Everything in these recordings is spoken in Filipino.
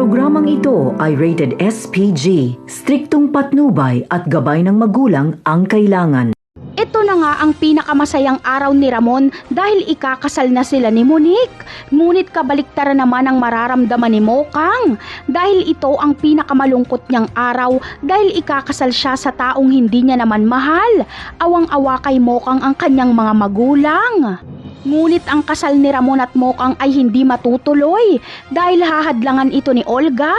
Programang ito ay rated SPG, striktong patnubay at gabay ng magulang ang kailangan. Ito na nga ang pinakamasayang araw ni Ramon dahil ikakasal na sila ni Monique. Ngunit kabaliktaran naman ang mararamdaman ni Mokang dahil ito ang pinakamalungkot niyang araw dahil ikakasal siya sa taong hindi niya naman mahal. Awang-awa kay Mokang ang kanyang mga magulang. Ngunit ang kasal ni Ramon at Mokang ay hindi matutuloy dahil hahadlangan ito ni Olga.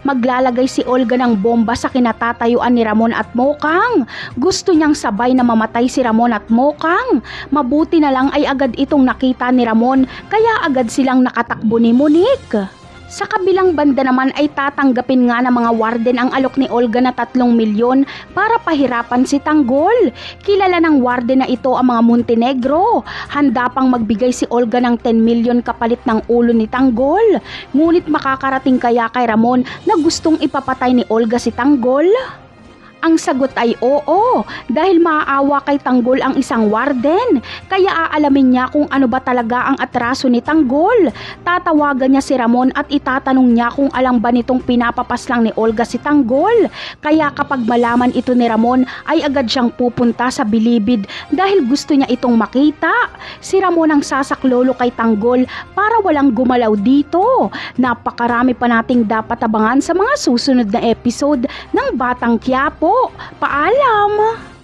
Maglalagay si Olga ng bomba sa kinatatayuan ni Ramon at Mokang. Gusto niyang sabay na mamatay si Ramon at Mokang. Mabuti na lang ay agad itong nakita ni Ramon kaya agad silang nakatakbo ni Monique. Sa kabilang banda naman ay tatanggapin nga ng mga warden ang alok ni Olga na 3 milyon para pahirapan si Tanggol. Kilala ng warden na ito ang mga Montenegro. Handa pang magbigay si Olga ng 10 milyon kapalit ng ulo ni Tanggol. Ngunit makakarating kaya kay Ramon na gustong ipapatay ni Olga si Tanggol? Ang sagot ay oo, dahil maaawa kay Tanggol ang isang warden. Kaya aalamin niya kung ano ba talaga ang atraso ni Tanggol. Tatawagan niya si Ramon at itatanong niya kung alam ba nitong pinapapas lang ni Olga si Tanggol. Kaya kapag malaman ito ni Ramon ay agad siyang pupunta sa bilibid dahil gusto niya itong makita. Si Ramon ang sasaklolo kay Tanggol para walang gumalaw dito. Napakarami pa nating dapat abangan sa mga susunod na episode ng Batang Quiapo. Paalam!